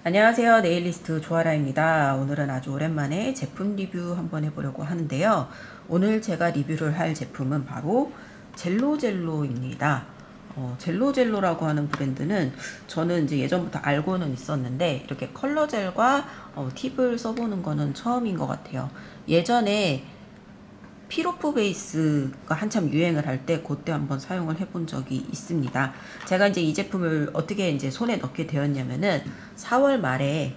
안녕하세요. 네일리스트 조아라입니다. 오늘은 아주 오랜만에 제품 리뷰 한번 해보려고 하는데요. 오늘 제가 리뷰를 할 제품은 바로 젤로젤로입니다. 젤로젤로라고 하는 브랜드는 저는 이제 예전부터 알고는 있었는데 이렇게 컬러젤과 팁을 써보는 거는 처음인 것 같아요. 예전에 피로프 베이스가 한참 유행을 할 때 그때 한번 사용을 해본 적이 있습니다. 제가 이제 이 제품을 어떻게 이제 손에 넣게 되었냐면은 4월 말에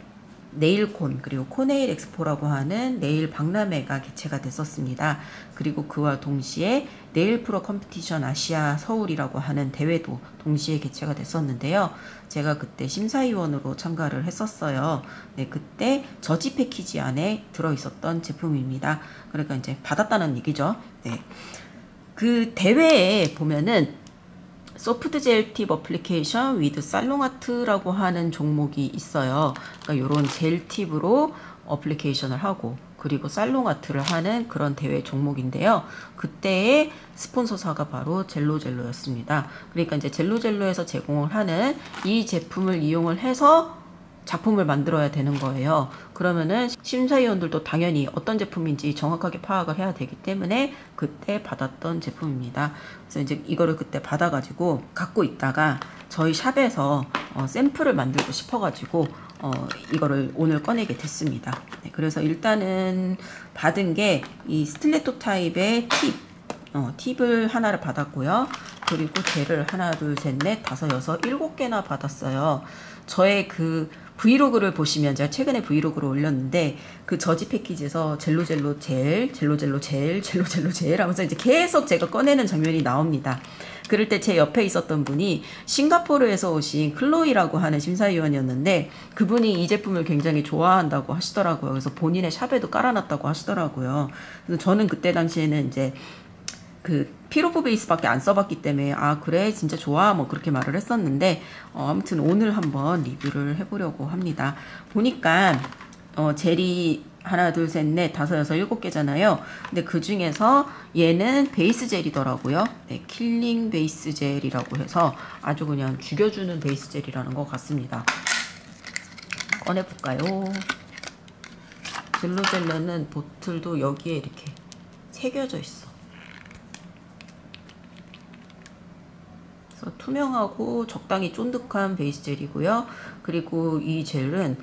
네일콘 그리고 코네일 엑스포라고 하는 네일 박람회가 개최가 됐었습니다. 그리고 그와 동시에 네일 프로 컴피티션 아시아 서울이라고 하는 대회도 동시에 개최가 됐었는데요. 제가 그때 심사위원으로 참가를 했었어요. 네, 그때 저지 패키지 안에 들어있었던 제품입니다. 그러니까 이제 받았다는 얘기죠. 네. 그 대회에 보면은 소프트 젤 팁 어플리케이션 위드 살롱 아트라고 하는 종목이 있어요. 그러니까 이런 젤 팁으로 어플리케이션을 하고 그리고 살롱 아트를 하는 그런 대회 종목인데요. 그때의 스폰서사가 바로 젤로젤로였습니다. 그러니까 이제 젤로젤로에서 제공을 하는 이 제품을 이용을 해서 작품을 만들어야 되는 거예요. 그러면은 심사위원들도 당연히 어떤 제품인지 정확하게 파악을 해야 되기 때문에 그때 받았던 제품입니다. 그래서 이제 이거를 그때 받아가지고 갖고 있다가 저희 샵에서 샘플을 만들고 싶어가지고 이거를 오늘 꺼내게 됐습니다. 네, 그래서 일단은 받은 게 이 스틸레토 타입의 팁을 하나를 받았고요. 그리고 젤을 하나, 둘, 셋, 넷, 다섯, 여섯, 7개나 받았어요. 저의 그 브이로그를 보시면 제가 최근에 브이로그를 올렸는데 그 저지 패키지에서 젤로젤로 젤, 젤로젤로 젤, 젤로젤로 젤 하면서 이제 계속 제가 꺼내는 장면이 나옵니다. 그럴 때 제 옆에 있었던 분이 싱가포르에서 오신 클로이라고 하는 심사위원이었는데 그분이 이 제품을 굉장히 좋아한다고 하시더라고요. 그래서 본인의 샵에도 깔아놨다고 하시더라고요. 그래서 저는 그때 당시에는 이제 그 피로프 베이스밖에 안 써봤기 때문에 아 그래 진짜 좋아 뭐 그렇게 말을 했었는데 아무튼 오늘 한번 리뷰를 해보려고 합니다. 보니까 젤이 하나 둘 셋 넷 다섯 여섯 7개잖아요. 근데 그 중에서 얘는 베이스 젤이더라고요. 네, 킬링 베이스 젤이라고 해서 아주 그냥 죽여주는 베이스 젤이라는 것 같습니다. 꺼내볼까요? 젤로젤로는 보틀도 여기에 이렇게 새겨져 있어. 투명하고 적당히 쫀득한 베이스 젤이고요. 그리고 이 젤은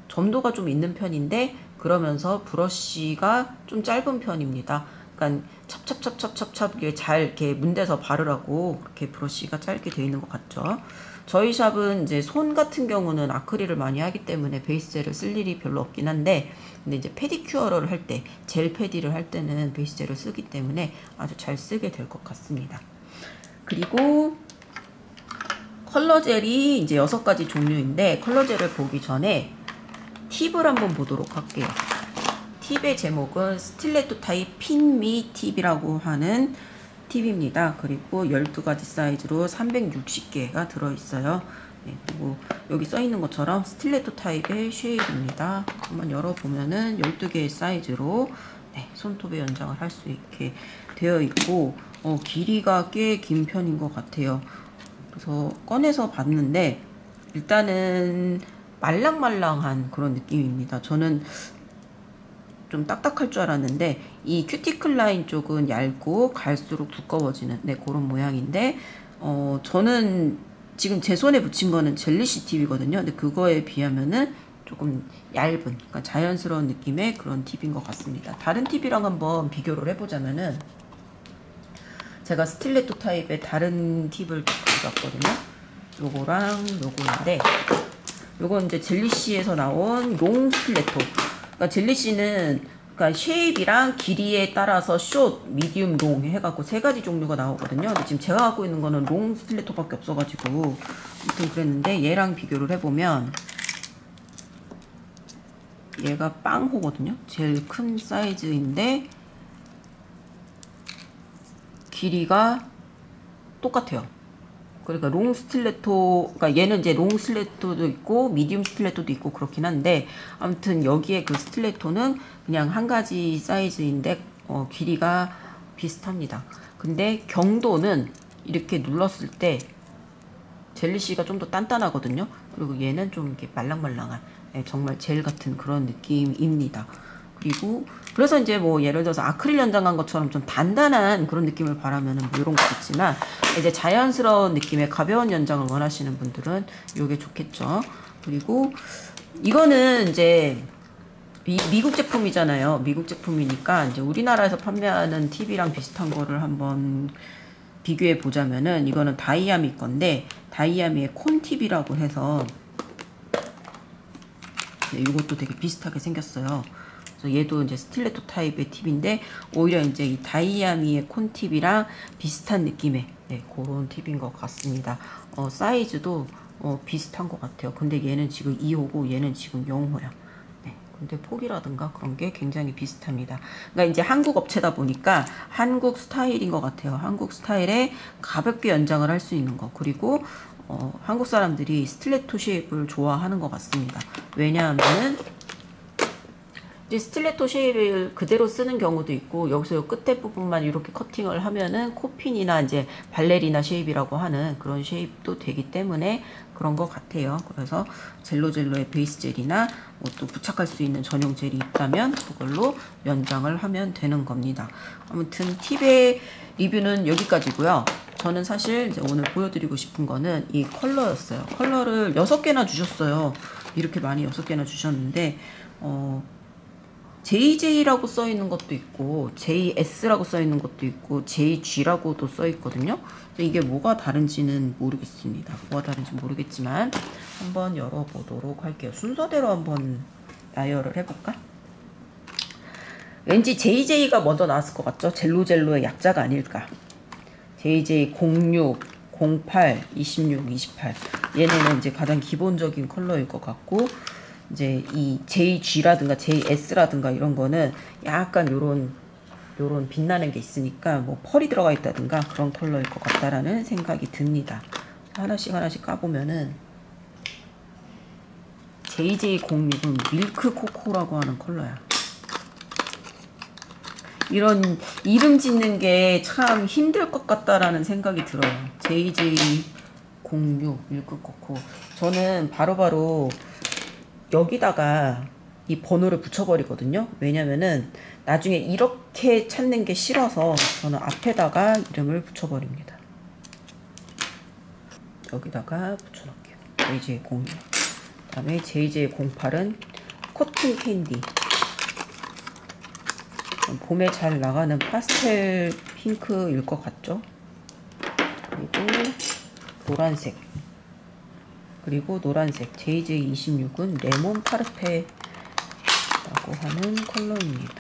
점도가 좀 있는 편인데 그러면서 브러쉬가 좀 짧은 편입니다. 그러니까 찹찹찹찹찹찹 잘 이렇게 문대서 바르라고 그렇게 브러쉬가 짧게 되어 있는 것 같죠. 저희 샵은 이제 손 같은 경우는 아크릴을 많이 하기 때문에 베이스 젤을 쓸 일이 별로 없긴 한데 근데 이제 페디큐어를 할 때, 젤 패디를 할 때는 베이스 젤을 쓰기 때문에 아주 잘 쓰게 될 것 같습니다. 그리고 컬러 젤이 이제 6가지 종류인데 컬러 젤을 보기 전에 팁을 한번 보도록 할게요. 팁의 제목은 스틸레토 타입 핀미 팁이라고 하는 팁입니다. 그리고 12가지 사이즈로 360개가 들어있어요. 네, 그리고 여기 써있는 것처럼 스틸레토 타입의 쉐입입니다. 한번 열어보면은 12개의 사이즈로 네, 손톱에 연장을 할 수 있게 되어 있고 길이가 꽤 긴 편인 것 같아요. 그래서 꺼내서 봤는데 일단은 말랑말랑한 그런 느낌입니다. 저는 좀 딱딱할 줄 알았는데 이 큐티클 라인 쪽은 얇고 갈수록 두꺼워지는 네, 그런 모양인데 저는 지금 제 손에 붙인 거는 젤리시 팁이거든요. 근데 그거에 비하면은 조금 얇은 그러니까 자연스러운 느낌의 그런 팁인 것 같습니다. 다른 팁이랑 한번 비교를 해보자면은 제가 스틸레토 타입의 다른 팁을 가져왔거든요. 요거랑 요거인데 요건 이제 젤리씨에서 나온 롱 스틸레토. 그러니까 젤리씨는 그러니까 쉐입이랑 길이에 따라서 숏, 미디움, 롱 해갖고 3가지 종류가 나오거든요. 근데 지금 제가 갖고 있는 거는 롱 스틸레토밖에 없어가지고 아무튼 그랬는데 얘랑 비교를 해보면 얘가 빵호거든요. 제일 큰 사이즈인데 길이가 똑같아요. 그러니까 롱 스틸레토, 그러니까 얘는 이제 롱 스틸레토도 있고 미디움 스틸레토도 있고 그렇긴 한데 아무튼 여기에 그 스틸레토는 그냥 한 가지 사이즈인데 길이가 비슷합니다. 근데 경도는 이렇게 눌렀을 때 젤리씨가 좀 더 단단하거든요. 그리고 얘는 좀 이렇게 말랑말랑한, 예, 정말 젤 같은 그런 느낌입니다. 그리고 그래서 이제 뭐 예를 들어서 아크릴 연장한 것처럼 좀 단단한 그런 느낌을 바라면은 뭐 이런 거 있지만, 이제 자연스러운 느낌의 가벼운 연장을 원하시는 분들은 이게 좋겠죠. 그리고 이거는 이제 미국 제품이잖아요. 미국 제품이니까 이제 우리나라에서 판매하는 팁이랑 비슷한 거를 한번 비교해 보자면은, 이거는 다이아미 건데 다이아미의 콘팁이라고 해서, 네, 이것도 되게 비슷하게 생겼어요. 그래서 얘도 이제 스틸레토 타입의 팁인데 오히려 이제 이 다이아미의 콘팁이랑 비슷한 느낌의, 네, 그런 팁인 것 같습니다. 사이즈도 비슷한 것 같아요. 근데 얘는 지금 2호고 얘는 지금 0호야. 네, 근데 폭이라든가 그런 게 굉장히 비슷합니다. 그러니까 이제 한국 업체다 보니까 한국 스타일인 것 같아요. 한국 스타일에 가볍게 연장을 할 수 있는 거. 그리고 한국 사람들이 스틸레토 쉐입을 좋아하는 것 같습니다. 왜냐하면은 이제 스틸레토 쉐입을 그대로 쓰는 경우도 있고, 여기서 요 끝에 부분만 이렇게 커팅을 하면은 코핀이나 이제 발레리나 쉐입이라고 하는 그런 쉐입도 되기 때문에 그런 것 같아요. 그래서 젤로젤로의 베이스 젤이나 뭐 또 부착할 수 있는 전용 젤이 있다면 그걸로 연장을 하면 되는 겁니다. 아무튼 팁의 리뷰는 여기까지고요. 저는 사실 이제 오늘 보여드리고 싶은 거는 이 컬러였어요. 컬러를 6개나 주셨어요. 이렇게 많이 6개나 주셨는데, JJ라고 써 있는 것도 있고 JS라고 써 있는 것도 있고 JG라고도 써 있거든요. 이게 뭐가 다른지는 모르겠습니다. 뭐가 다른지 모르겠지만 한번 열어보도록 할게요. 순서대로 한번 나열을 해볼까? 왠지 JJ가 먼저 나왔을 것 같죠? 젤로젤로의 약자가 아닐까. JJ 06, 08, 26, 28. 얘네는 이제 가장 기본적인 컬러일 것 같고, 이제 이 JG라든가 JS라든가 이런 거는 약간 요런 빛나는 게 있으니까 뭐 펄이 들어가 있다든가 그런 컬러일 것 같다라는 생각이 듭니다. 하나씩 까보면은 JJ06은 밀크 코코라고 하는 컬러야. 이런 이름 짓는 게 참 힘들 것 같다라는 생각이 들어요. JJ06 밀크 코코. 저는 바로바로 여기다가 이 번호를 붙여버리거든요. 왜냐면은 나중에 이렇게 찾는 게 싫어서 저는 앞에다가 이름을 붙여버립니다. 여기다가 붙여놓을게요. JJ06. 그 다음에 JJ08은 코튼 캔디. 봄에 잘 나가는 파스텔 핑크일 것 같죠? 그리고 노란색. 그리고 노란색 JJ26은 레몬 파르페라고 하는 컬러입니다.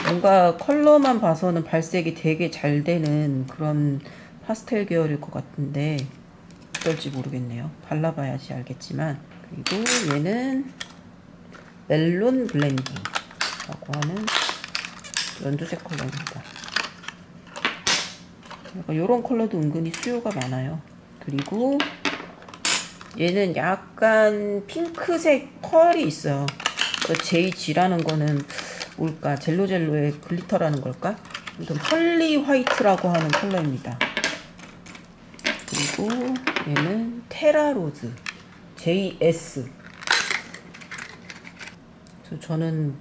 뭔가 컬러만 봐서는 발색이 되게 잘 되는 그런 파스텔 계열일 것 같은데 어떨지 모르겠네요. 발라봐야지 알겠지만. 그리고 얘는 멜론 블렌딩이라고 하는 연두색 컬러입니다. 이런 컬러도 은근히 수요가 많아요. 그리고 얘는 약간 핑크색 펄이 있어요. JG라는 거는 뭘까? 젤로젤로의 글리터라는 걸까? 아무튼 펄리 화이트라고 하는 컬러입니다. 그리고 얘는 테라로즈 JS. 저는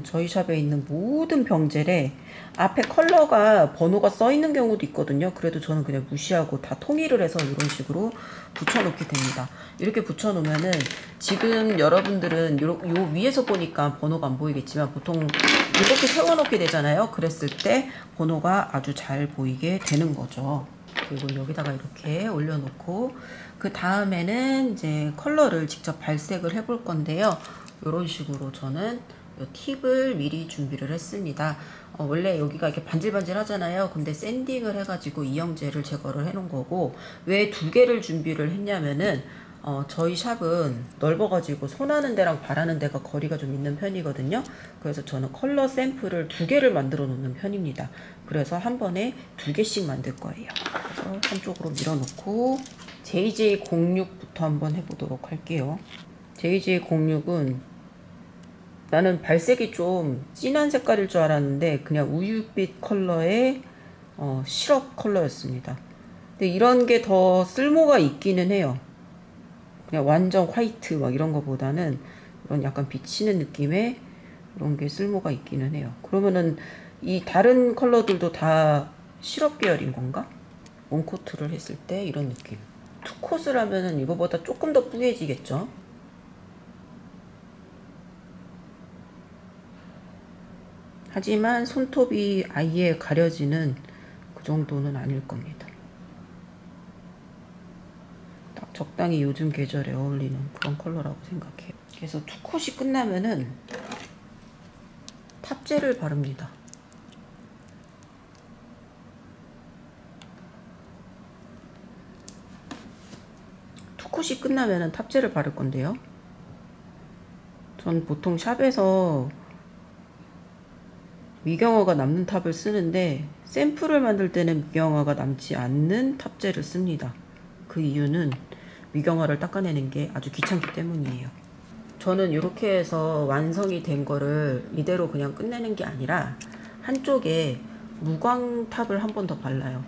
저희 샵에 있는 모든 병젤에 앞에 컬러가 번호가 써 있는 경우도 있거든요. 그래도 저는 그냥 무시하고 다 통일을 해서 이런 식으로 붙여놓게 됩니다. 이렇게 붙여놓으면은 지금 여러분들은 요 위에서 보니까 번호가 안 보이겠지만 보통 이렇게 세워놓게 되잖아요. 그랬을 때 번호가 아주 잘 보이게 되는 거죠. 그리고 여기다가 이렇게 올려놓고 그 다음에는 이제 컬러를 직접 발색을 해볼 건데요. 이런 식으로 저는 이 팁을 미리 준비를 했습니다. 원래 여기가 이렇게 반질반질 하잖아요. 근데 샌딩을 해가지고 이영젤을 제거를 해 놓은 거고, 왜 2개를 준비를 했냐면은 저희 샵은 넓어가지고 손하는 데랑 바라는 데가 거리가 좀 있는 편이거든요. 그래서 저는 컬러 샘플을 2개를 만들어 놓는 편입니다. 그래서 한 번에 2개씩 만들 거예요. 그래서 한쪽으로 밀어놓고 JJ06부터 한번 해보도록 할게요. JJ06은 나는 발색이 좀 진한 색깔일 줄 알았는데 그냥 우유빛 컬러의 시럽 컬러였습니다. 근데 이런 게 더 쓸모가 있기는 해요. 그냥 완전 화이트 막 이런 거보다는 이런 약간 비치는 느낌의 이런 게 쓸모가 있기는 해요. 그러면은 이 다른 컬러들도 다 시럽 계열인 건가? 원코트를 했을 때 이런 느낌. 투콧을 하면은 이거보다 조금 더 뿌얘지겠죠? 하지만 손톱이 아예 가려지는 그 정도는 아닐 겁니다. 딱 적당히 요즘 계절에 어울리는 그런 컬러라고 생각해요. 그래서 투콧이 끝나면은 탑젤을 바릅니다. 투콧이 끝나면은 탑젤을 바를 건데요. 전 보통 샵에서 미경화가 남는 탑을 쓰는데 샘플을 만들 때는 미경화가 남지 않는 탑젤을 씁니다. 그 이유는 미경화를 닦아내는 게 아주 귀찮기 때문이에요. 저는 이렇게 해서 완성이 된 거를 이대로 그냥 끝내는 게 아니라 한쪽에 무광탑을 한 번 더 발라요.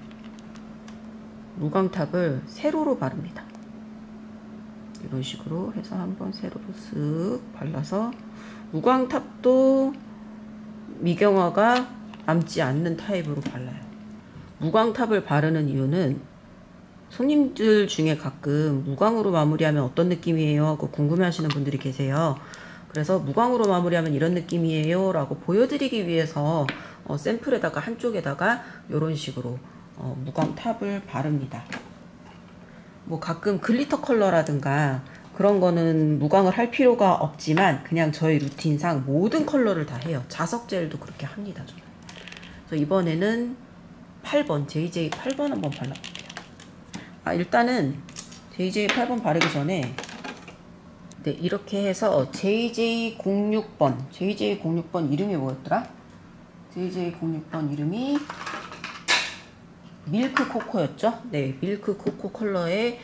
무광탑을 세로로 바릅니다. 이런 식으로 해서 한번 세로로 쓱 발라서 무광탑도 미경화가 남지 않는 타입으로 발라요. 무광탑을 바르는 이유는 손님들 중에 가끔 무광으로 마무리하면 어떤 느낌이에요 하고 궁금해 하시는 분들이 계세요. 그래서 무광으로 마무리하면 이런 느낌이에요 라고 보여드리기 위해서 샘플에다가 한쪽에다가 이런 식으로 무광탑을 바릅니다. 뭐 가끔 글리터 컬러라든가 그런 거는 무광을 할 필요가 없지만 그냥 저희 루틴상 모든 컬러를 다 해요. 자석 젤도 그렇게 합니다. 저는. 그래서 이번에는 8번 JJ 8번 한번 발라볼게요. 일단은 JJ 8번 바르기 전에 네, 이렇게 해서 JJ06번 이름이 뭐였더라? JJ06번 이름이 밀크 코코였죠? 네, 밀크 코코 컬러의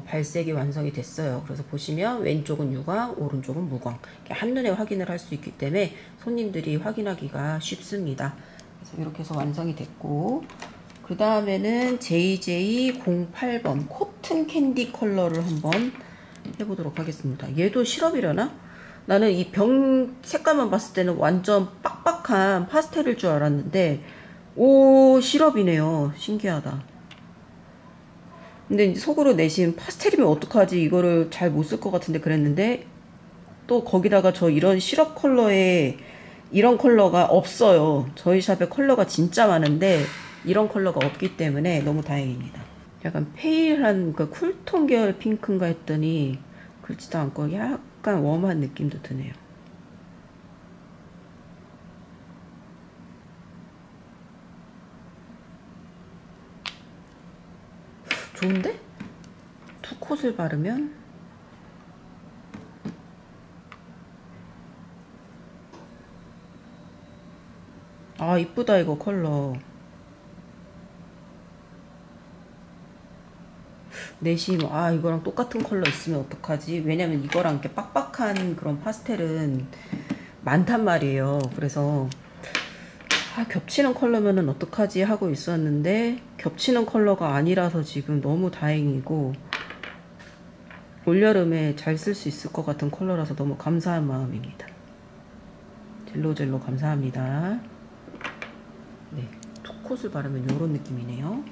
발색이 완성이 됐어요. 그래서 보시면 왼쪽은 유광, 오른쪽은 무광. 한눈에 확인을 할 수 있기 때문에 손님들이 확인하기가 쉽습니다. 그래서 이렇게 해서 완성이 됐고, 그 다음에는 JJ08번 코튼 캔디 컬러를 한번 해보도록 하겠습니다. 얘도 시럽이려나? 나는 이 병 색깔만 봤을 때는 완전 빡빡한 파스텔일 줄 알았는데 오, 시럽이네요. 신기하다. 근데 이제 속으로 내심 파스텔이면 어떡하지? 이거를 잘 못 쓸 것 같은데 그랬는데 또 거기다가 저 이런 시럽 컬러에 이런 컬러가 없어요. 저희 샵에 컬러가 진짜 많은데 이런 컬러가 없기 때문에 너무 다행입니다. 약간 페일한 그 쿨톤 계열 핑크인가 했더니 그렇지도 않고 약간 웜한 느낌도 드네요. 좋은데? 투콧을 바르면 이쁘다 이거 컬러. 내심 이거랑 똑같은 컬러 있으면 어떡하지? 왜냐면 이거랑 이렇게 빡빡한 그런 파스텔은 많단 말이에요. 그래서 겹치는 컬러면은 어떡하지 하고 있었는데 겹치는 컬러가 아니라서 지금 너무 다행이고 올여름에 잘 쓸 수 있을 것 같은 컬러라서 너무 감사한 마음입니다. 젤로젤로 감사합니다. 네, 투콧을 바르면 이런 느낌이네요.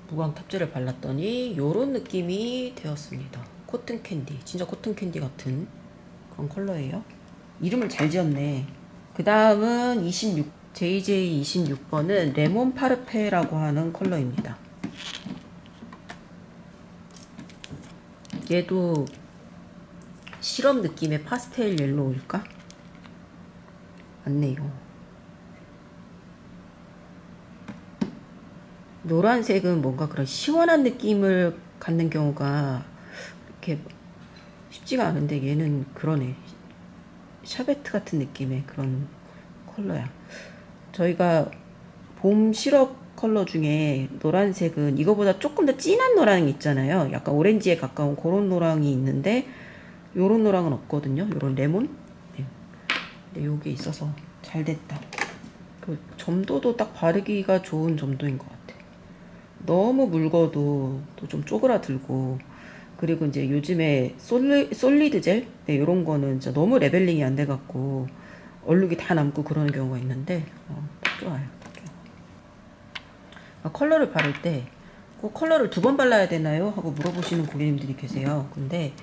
무광 탑젤을 발랐더니 이런 느낌이 되었습니다. 코튼 캔디, 진짜 코튼 캔디 같은 그런 컬러예요. 이름을 잘 지었네. 그 다음은 JJ26번은 레몬 파르페라고 하는 컬러입니다. 얘도 시럽 느낌의 파스텔 옐로우일까? 맞네요. 노란색은 뭔가 그런 시원한 느낌을 갖는 경우가 이렇게 쉽지가 않은데 얘는 그러네. 샤베트 같은 느낌의 그런 컬러야. 저희가 봄 시럽 컬러 중에 노란색은 이거보다 조금 더 진한 노랑이 있잖아요. 약간 오렌지에 가까운 그런 노랑이 있는데 요런 노랑은 없거든요. 요런 레몬? 네. 근데 요게 있어서 잘 됐다. 그 점도도 딱 바르기가 좋은 점도인 것 같아. 너무 묽어도 또 좀 쪼그라들고, 그리고 이제 요즘에 솔리드 젤? 네, 요런 거는 진짜 너무 레벨링이 안 돼갖고 얼룩이 다 남고 그러는 경우가 있는데, 딱 좋아요. 컬러를 바를 때 꼭 컬러를 2번 발라야 되나요? 하고 물어보시는 고객님들이 계세요. 근데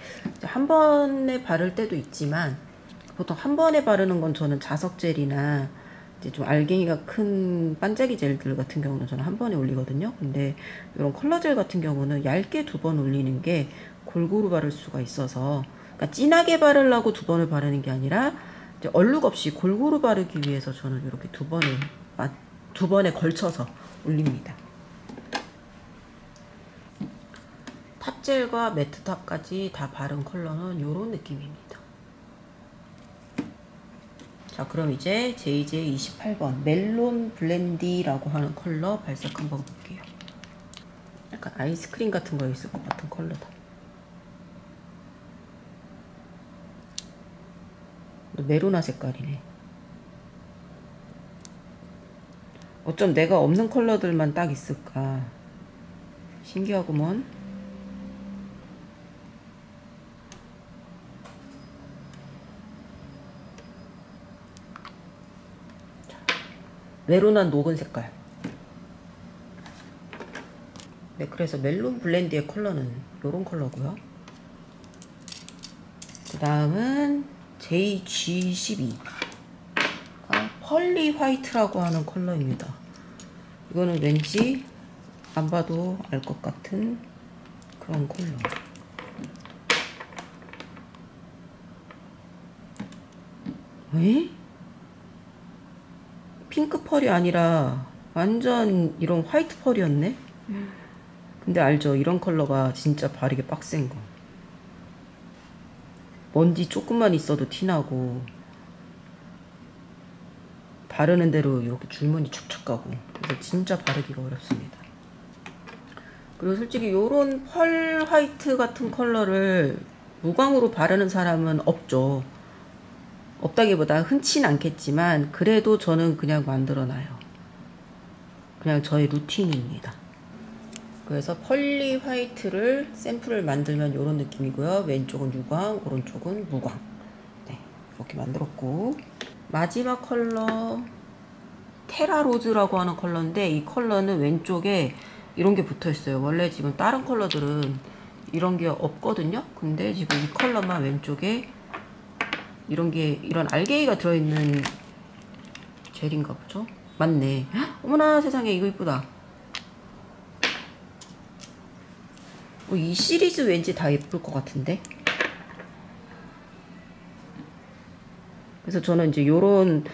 한 번에 바를 때도 있지만, 보통 한 번에 바르는 건 저는 자석 젤이나 이제 좀 알갱이가 큰 반짝이 젤들 같은 경우는 저는 한 번에 올리거든요. 근데 이런 컬러 젤 같은 경우는 얇게 2번 올리는 게 골고루 바를 수가 있어서, 그러니까 진하게 바르려고 2번을 바르는 게 아니라 이제 얼룩 없이 골고루 바르기 위해서 저는 이렇게 2번에 걸쳐서 올립니다. 탑젤과 매트탑까지 다 바른 컬러는 이런 느낌입니다. 자, 그럼 이제 JJ28번 멜론 블렌디라고 하는 컬러 발색 한번 볼게요. 약간 아이스크림 같은 거 있을 것 같은 컬러다. 메로나 색깔이네. 어쩜 내가 없는 컬러들만 딱 있을까. 신기하구먼. 메로나 녹은 색깔. 네, 그래서 멜론 블렌디의 컬러는 요런 컬러고요. 그 다음은 JG12 펄리 화이트라고 하는 컬러입니다. 이거는 왠지 안 봐도 알 것 같은 그런 컬러. 에? 핑크 펄이 아니라 완전 이런 화이트 펄이었네? 근데 알죠? 이런 컬러가 진짜 바르기 빡센 거. 먼지 조금만 있어도 티나고, 바르는 대로 이렇게 줄무늬 촉촉 가고, 그래서 진짜 바르기가 어렵습니다. 그리고 솔직히 요런 펄 화이트 같은 컬러를 무광으로 바르는 사람은 없죠. 없다기보다 흔치는 않겠지만, 그래도 저는 그냥 만들어놔요. 그냥 저의 루틴입니다. 그래서 펄리 화이트를 샘플을 만들면 이런 느낌이고요. 왼쪽은 유광, 오른쪽은 무광. 네, 이렇게 만들었고, 마지막 컬러 테라 로즈라고 하는 컬러인데, 이 컬러는 왼쪽에 이런 게 붙어 있어요. 원래 지금 다른 컬러들은 이런 게 없거든요. 근데 지금 이 컬러만 왼쪽에 이런 알갱이가 들어있는 젤인가 보죠? 맞네. 헉, 어머나 세상에, 이거 이쁘다. 이 시리즈 왠지 다 예쁠 것 같은데. 그래서 저는 이제 요런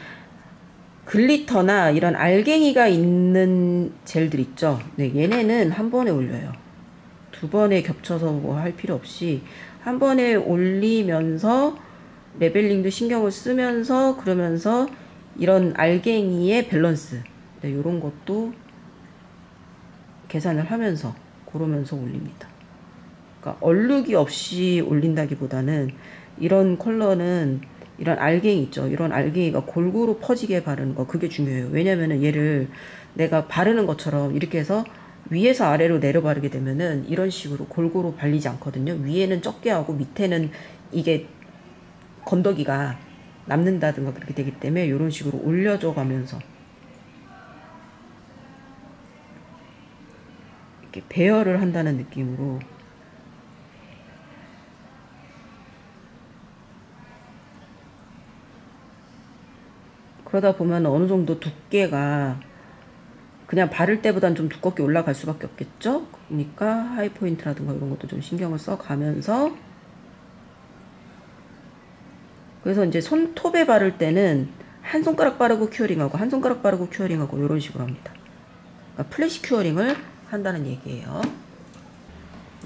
글리터나 이런 알갱이가 있는 젤들 있죠. 네, 얘네는 한 번에 올려요. 2번에 겹쳐서 뭐 할 필요 없이 한 번에 올리면서 레벨링도 신경을 쓰면서, 그러면서 이런 알갱이의 밸런스, 네, 요런 것도 계산을 하면서 고르면서 올립니다. 그러니까 얼룩이 없이 올린다기보다는 이런 컬러는 이런 알갱이 있죠. 이런 알갱이가 골고루 퍼지게 바르는 거, 그게 중요해요. 왜냐면은 얘를 내가 바르는 것처럼 이렇게 해서 위에서 아래로 내려 바르게 되면은 이런 식으로 골고루 발리지 않거든요. 위에는 적게 하고 밑에는 이게 건더기가 남는다든가 그렇게 되기 때문에 이런 식으로 올려줘 가면서 이렇게 배열을 한다는 느낌으로. 그러다 보면 어느 정도 두께가 그냥 바를 때보단 좀 두껍게 올라갈 수밖에 없겠죠? 그러니까 하이포인트라든가 이런 것도 좀 신경을 써 가면서, 그래서 이제 손톱에 바를 때는 한 손가락 바르고 큐어링하고 한 손가락 바르고 큐어링하고 이런 식으로 합니다. 그러니까 플래시 큐어링을 한다는 얘기예요.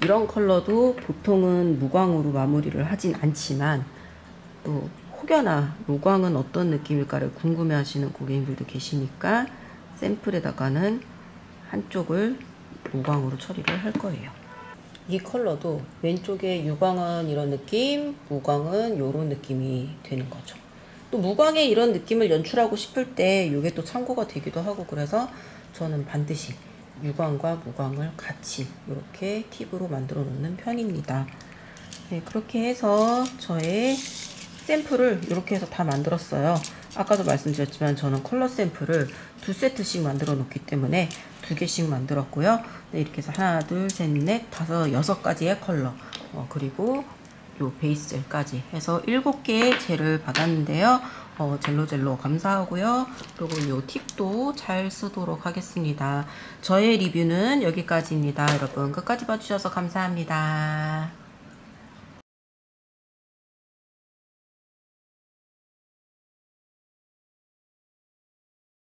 이런 컬러도 보통은 무광으로 마무리를 하진 않지만, 또 혹여나 무광은 어떤 느낌일까를 궁금해 하시는 고객님들도 계시니까 샘플에다가는 한쪽을 무광으로 처리를 할 거예요. 이 컬러도 왼쪽에 유광은 이런 느낌, 무광은 이런 느낌이 되는 거죠. 또 무광의 이런 느낌을 연출하고 싶을 때 이게 또 참고가 되기도 하고, 그래서 저는 반드시 유광과 무광을 같이 이렇게 팁으로 만들어 놓는 편입니다. 네, 그렇게 해서 저의 샘플을 이렇게 해서 다 만들었어요. 아까도 말씀드렸지만 저는 컬러 샘플을 2세트씩 만들어 놓기 때문에 2개씩 만들었고요. 네, 이렇게 해서 하나, 둘, 셋, 넷, 다섯, 6가지의 컬러, 그리고 요 베이스 젤까지 해서 7개의 젤을 받았는데요. 젤로젤로 감사하고요. 그리고 요 팁도 잘 쓰도록 하겠습니다. 저의 리뷰는 여기까지입니다. 여러분 끝까지 봐주셔서 감사합니다.